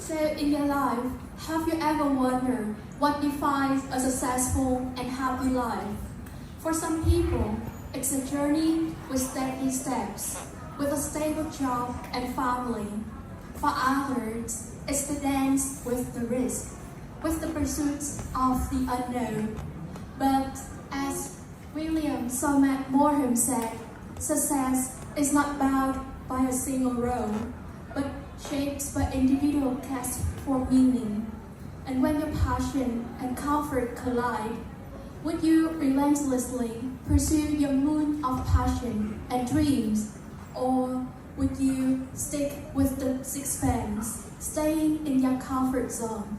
So in your life, have you ever wondered what defines a successful and happy life? For some people, it's a journey with steady steps, with a stable job and family. For others, it's the dance with the risk, with the pursuit of the unknown. But as William Somet Morham said, success is not bound by a single road, but shaped by individual quest for meaning. And when your passion and comfort collide, would you relentlessly pursue your moon of passion and dreams, or would you stick with the sixpence, staying in your comfort zone?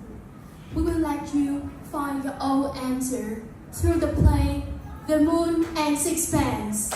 We will let you find your own answer through the play The Moon and Sixpence.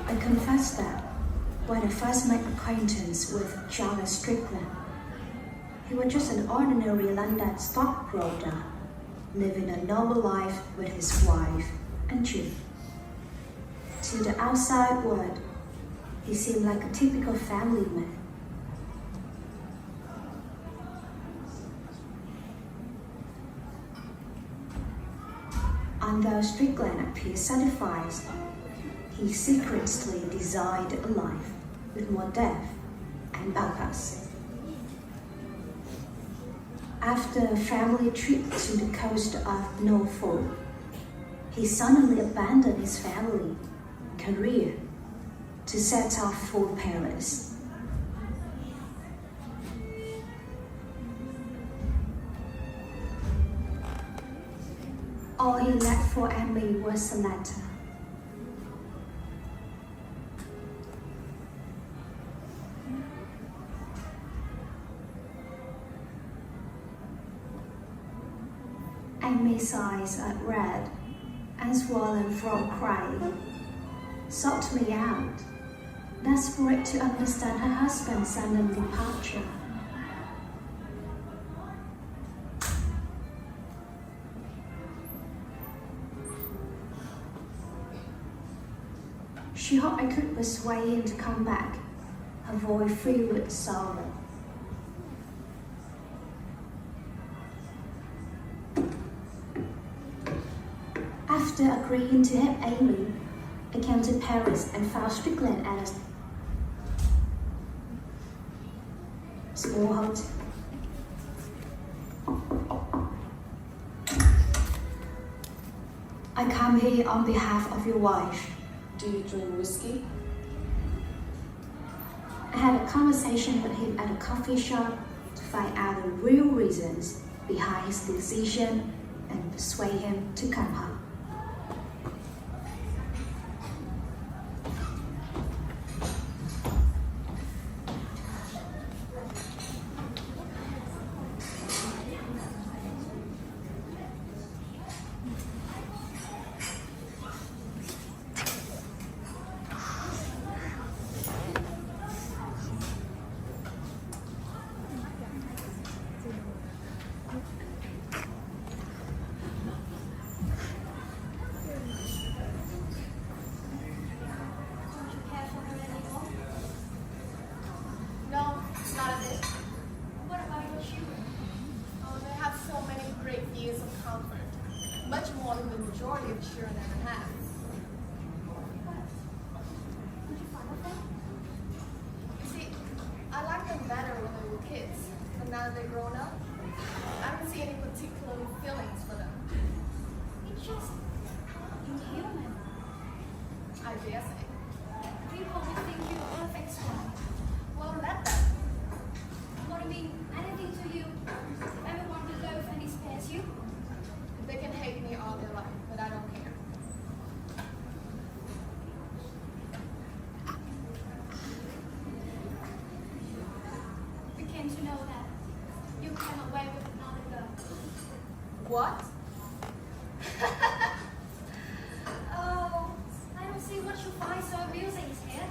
I confess that when I first made acquaintance with Jarvis Strickland, he was just an ordinary London stockbroker, living a normal life with his wife and children. To the outside world, he seemed like a typical family man. Although Strickland appeared satisfied, he secretly desired a life with more depth and purpose. After a family trip to the coast of Norfolk, he suddenly abandoned his family career to set off for Paris. All he left for Emily was a letter. Amy's eyes are red and swollen from crying, sought me out, desperate to understand her husband's sudden departure. She hoped I could persuade him to come back, her voice filled with sorrow. After agreeing to help Amy, I came to Paris and found Strickland at a small hotel. I come here on behalf of your wife. Do you drink whiskey? I had a conversation with him at a coffee shop to find out the real reasons behind his decision and persuade him to come home. Much more than the majority of children ever have. You see, I liked them better when they were kids, but now that they're grown up, I don't see any particular feelings for them. It's just inhuman. I dare say. People will think you're a perfect one. Well, let them. What do you mean? Anything to you? If everyone will loaf and despise you? They can hate me all their life, but I don't care. We came to know that you came away with another girl. What? Oh, I don't see what you find so amusing here.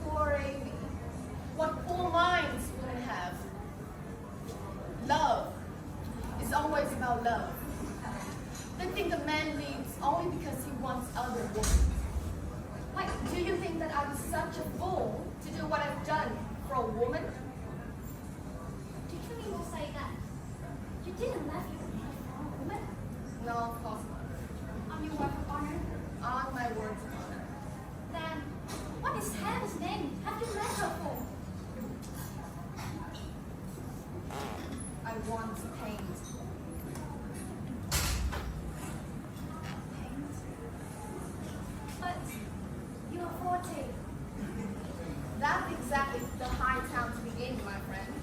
Poor Amy. What poor minds would have? Love is always about love. They think a man leaves only because he wants other women. Like, do you think that I was such a fool to do what I've done for a woman? Did you mean to say that you didn't left your wife for a woman? No, of course not. On your word of honor? On my words of honor. Then, what is Heaven's name have you left her for? I want to paint. But you are 40. That's exactly the high time to begin, my friend.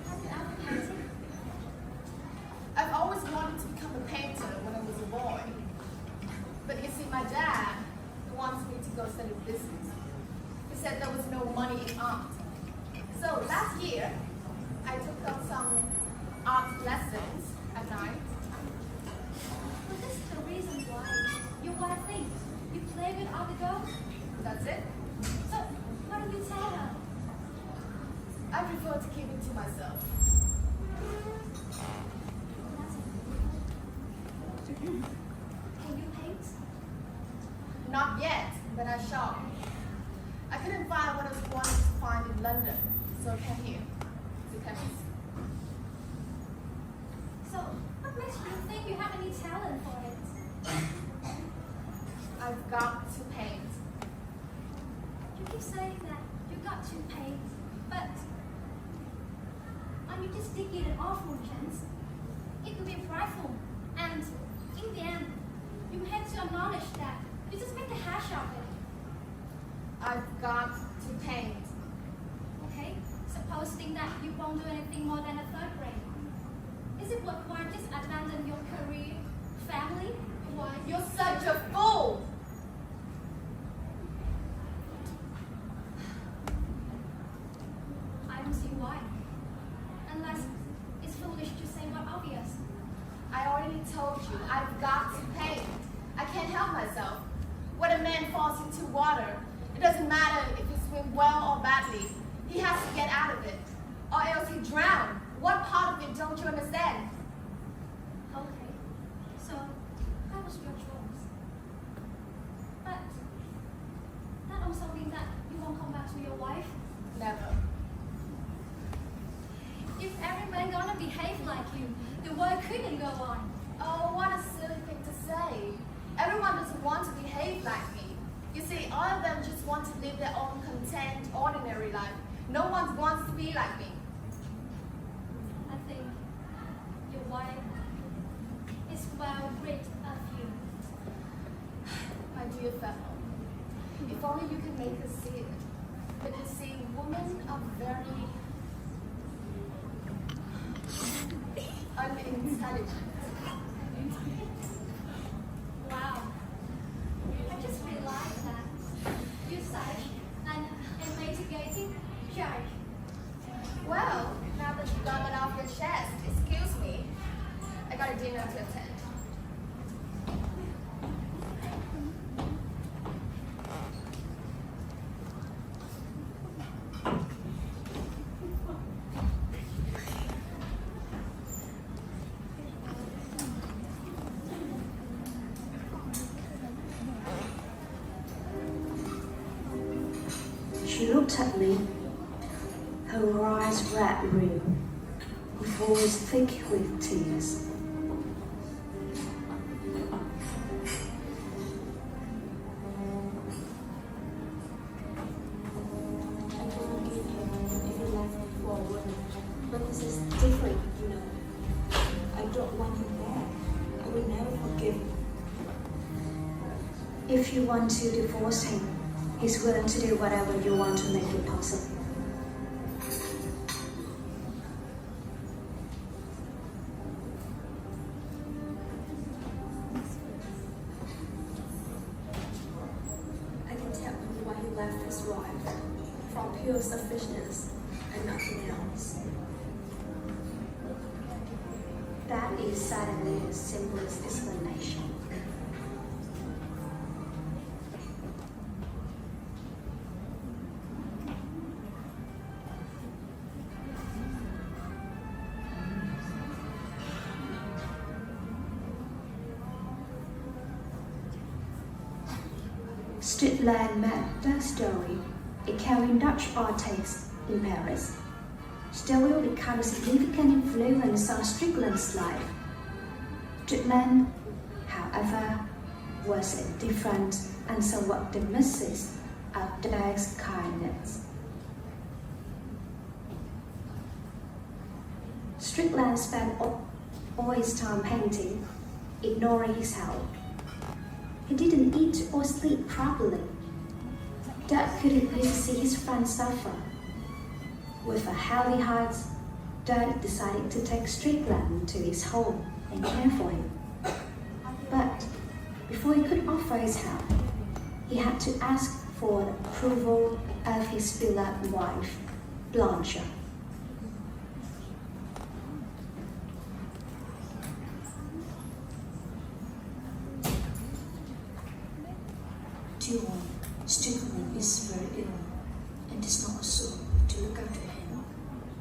Have you ever painted? I've always wanted to become a painter when I was a boy. But you see, my dad wants me to go study business. He said there was no money in art. So last year, I took up some art lessons at night. But this is the reason why you want to think. You play with other girls. That's it. So, what do you tell her? I prefer to keep it to myself. Can you paint? Not yet, but I shall. I couldn't find what I wanted to find in London, so I came here to Paris. So, what makes you think you have any talent for it? I've got to paint. You keep saying that you got to paint, but when you just dig it an awful chance, it will be frightful. And in the end, you have to acknowledge that you just make a hash of it. I've got to paint. Okay? Supposing that you won't do anything more than a third grade. Is it worthwhile just abandon your career, family? Why? You're such a fool! I don't see why. Unless it's foolish to say what obvious. I already told you, I've got to paint. I can't help myself. When a man falls into water, it doesn't matter if he swims well or badly. He has to get out of it, or else he drowns. What part of it don't you understand? Okay. So, that was your choice. But, that also means that you won't come back to your wife? Never. If every man gonna behave like you, the world couldn't go on. Oh, what a silly thing to say. Everyone doesn't want to behave like me. You see, all of them just want to live their own content, ordinary life. No one wants to be like me. I think your wife is well rid of you. My dear fellow, if only you can make her see it. But you see, women are very unintelligent. Wow. I just realized that you're such an investigating judge. Well, now that you've got that off your chest, excuse me. I got a dinner to attend. She looked at me, her eyes red rimmed, her voice thick with tears. I will give him if he left me. forward. But this is different, you know. I don't want him back. I will never forgive him. If you want to divorce him, he's willing to do whatever you want to make it possible. I can tell you why he left his wife. From pure selfishness and nothing else. That is certainly the simplest explanation. Streetland met that story, a carrying Dutch artist in Paris. Still will become a significant influence on Strickland's life. Strickland, however, was a different and somewhat dismissive of Dirk's kindness. Strickland spent all his time painting, ignoring his health. He didn't eat or sleep properly. Dirk couldn't bear to see his friend suffer. With a heavy heart, Dirk decided to take Strickland to his home and care for him. But before he could offer his help, he had to ask for the approval of his beloved wife, Blanche. Dear one, Strickland is very ill and is not so to look after him.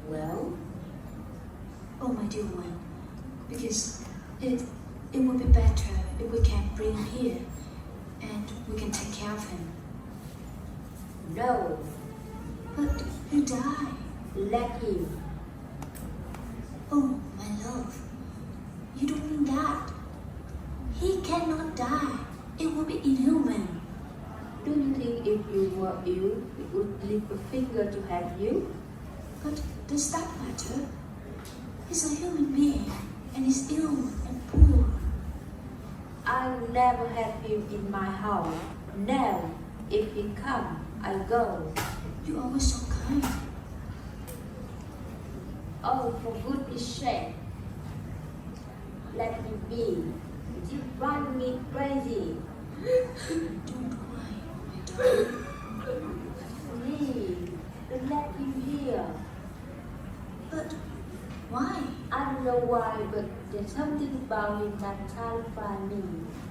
Well, Oh, my dear one, because it would be better if we can bring him here and we can take care of him. no, But he'll die. let him. Oh, my love, you don't mean that. He cannot die. It would be inhuman. Do you think if you were ill, it would lift a finger to help you? But does that matter? He's a human being and he's ill and poor. I'll never have him in my house. Now, if he come, I'll go. You're always so kind. Oh, for goodness sake, let me be. You drive me crazy. Don't cry, my darling. Please, don't let him hear. But why? I don't know why, but there's something about him that terrifies me.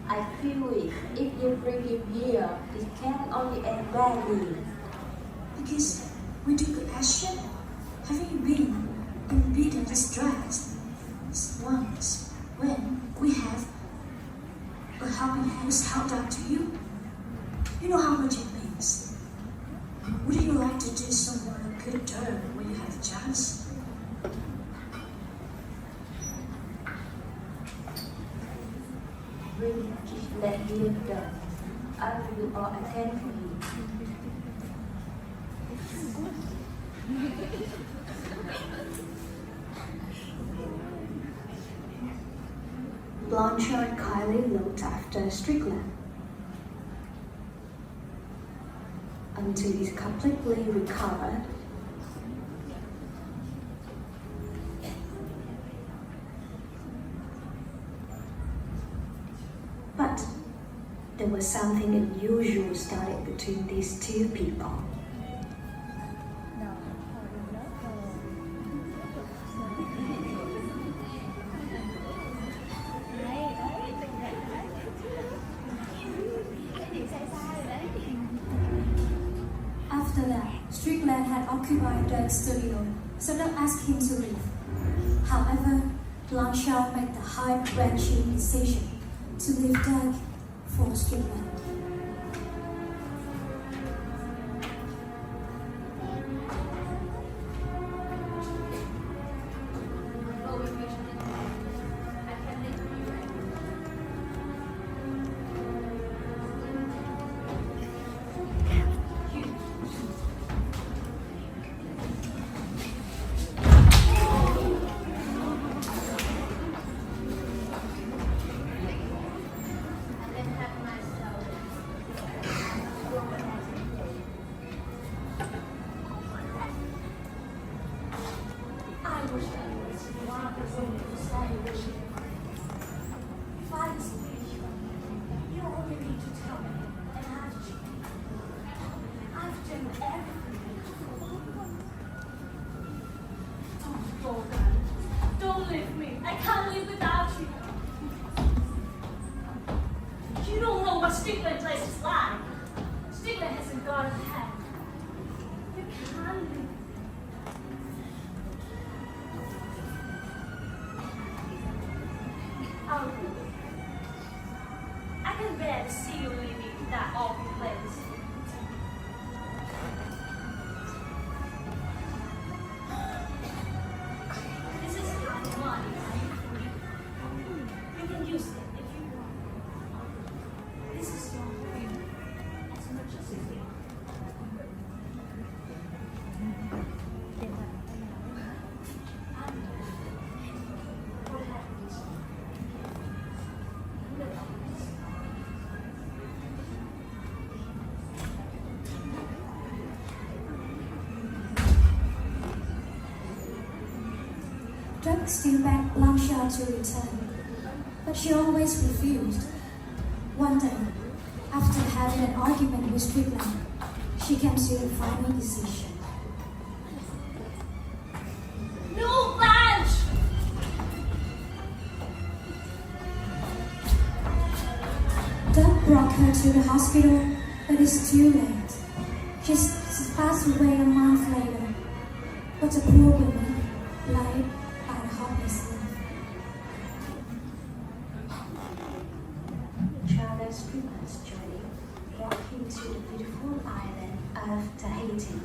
I feel it. If you bring him here, it can only end badly. Because we took action. Haven't you been in bitter distress once when we have a helping hand held out to you? You know how much it means. Wouldn't you like to do someone a good turn when you have a chance? Really, just let him go. I will do all I can for him. Blanchard kindly looked after Strickland until he completely recovered. But there was something unusual started between these two people. After that, Strickland had occupied Dirk's studio, so don't ask him to leave. However, Blanchard made the heart-wrenching decision to leave Dirk for Strickland. willing to say what she thinks. If I displease you, you only need to tell me, and I've changed. I've done everything. Don't go, darling. Don't leave me. I can't live without you. You don't know what Sixpence place is like. Sixpence hasn't got a head. You can't live. I'll do it. I can bear to see you leaving that awful place. This is my money, right? You can use it if you want. This is your home, as much as you feel. What happens? Drake still begged Blanchard to return, but she always refused. One day, after having an argument with Strickland, she came to a final decision. No, Blanche! Doug brought her to the hospital, but it's too late. She's passed away a month later, but the poor woman lay by the hopeless life. Charles Strickland's journey brought him to the beautiful island of Tahiti,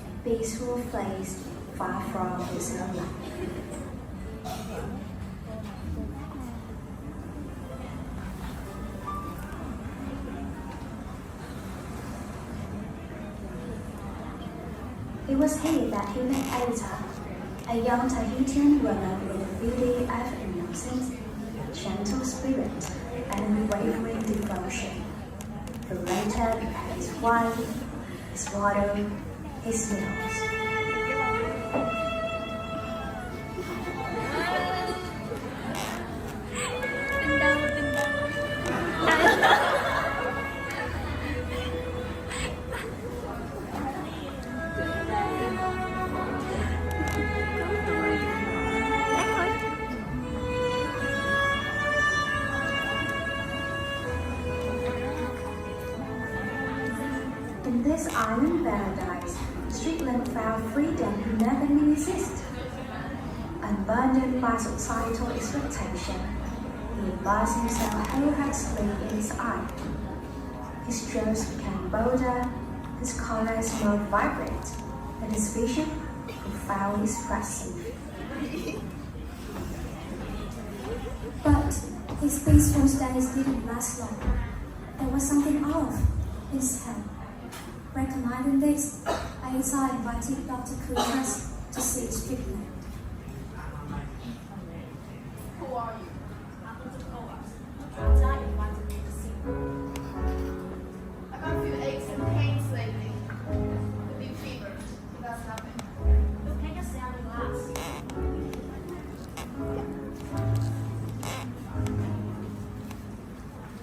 a peaceful place far from his own life. It was here that he met Elsa, a young Tahitian woman with the beauty of innocence, gentle spirit, and unwavering devotion, who later became his wife, his water, his meals. In this island paradise, Strickland found freedom he never knew existed. Unburdened by societal expectation, he immersed himself wholeheartedly in his art. His strokes became bolder, his colors more vibrant, and his vision profoundly expressive. But his peaceful days didn't last long. There was something off in his head. Recognizing this, Aita invited Dr. Kutas to see Strickland. Who are you? I'm Dr. Coas. Dad invited me to see you. I've got a few aches and pains lately. A big fever. That's nothing. Look, take a sound glass.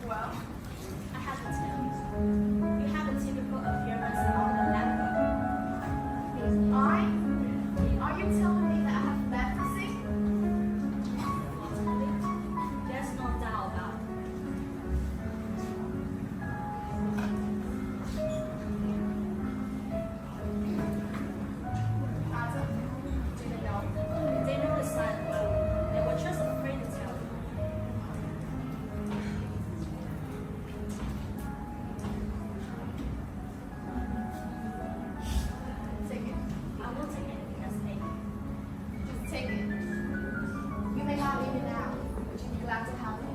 Well, I have to tell you. You have a typical appearance of a leper. are you telling me that I have leprosy? There's no doubt about it. Tata, do you know? They know the sign well. They were just afraid to tell you. Take it. I won't take anything that's taken. Just take it. You may not need it now, but you'd be glad to have it.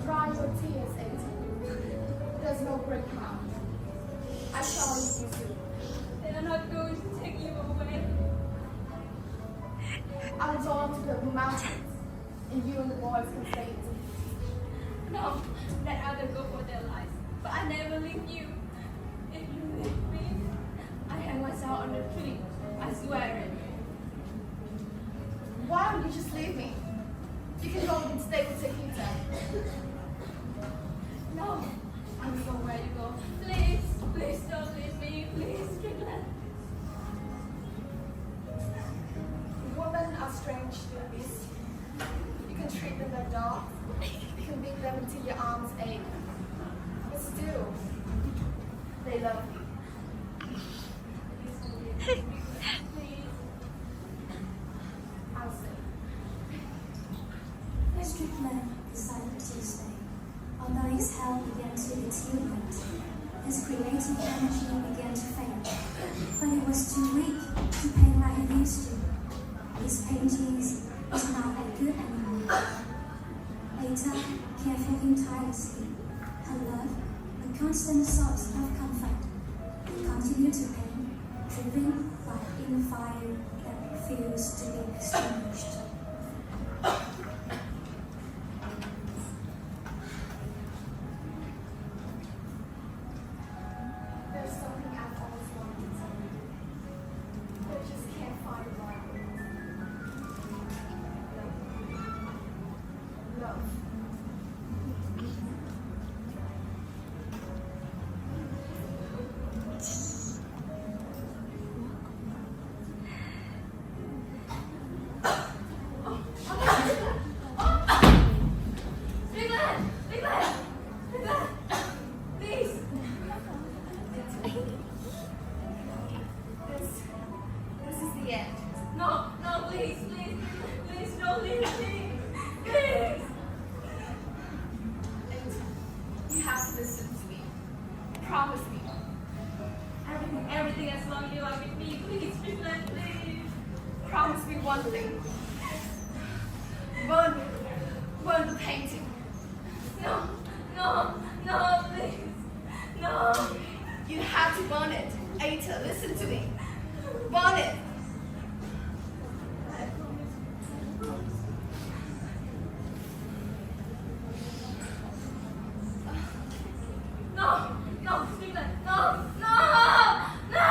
Dry your tears, Aiden. There's no break now. I shall leave you soon. They are not going to take you away. I'll go to the mountains and you and the boys can stay in peace. No, let others go for their lives. But I never leave you. If you leave me, I hang myself on the tree. I swear it. Why don't you just leave me? You can go and stay with Sakita. No, I will go where you go. Please, please don't leave me. Please, Strickland. Women are strange babies. You can treat them like dogs. You can beat them until your arms ache. But still, they love you. Please. I'll say. Strickland decided to stay. Although his health began to deteriorate, his creative energy began to fade. But he was too weak to paint like he used to. His paintings was not that good anymore. Later, cared for him tirelessly. Her love, a constant source of comfort. He continued to paint, driven by inner fire that refused to be extinguished. There's something I've always wanted to tell you, but I just can't find the right words. Love. Strickland! Strickland! Strickland! Please! This is the end. No, no, please, please, please don't leave me. Please. And you have to listen to me. Promise me. Everything as long as you are with me. Please, Strickland, please. Promise me one thing. Burn the painting. No, no, no, please. No. You have to burn it. Aita, listen to me. Burn it. No, no, Strickland, no, no, no.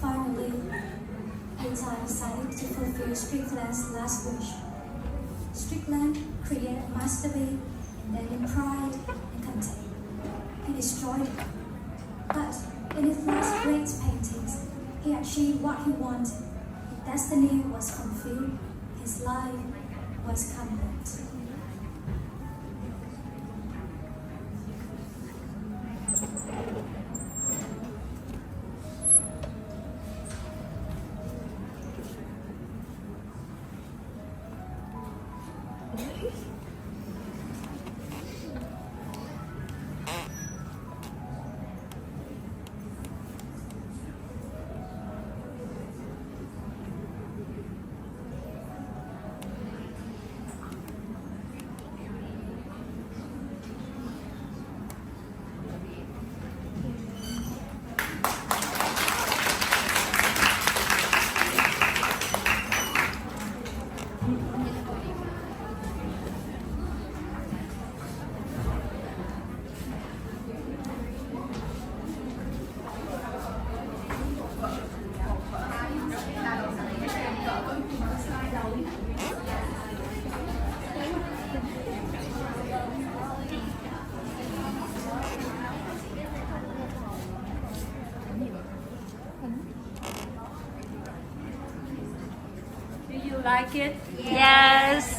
Finally, Aita decided to fulfill Strickland's last wish. Strickland created a masterpiece that in pride and contempt. He destroyed it. But in his last great paintings, he achieved what he wanted. His destiny was fulfilled. His life was complete. Do you like it? Yes.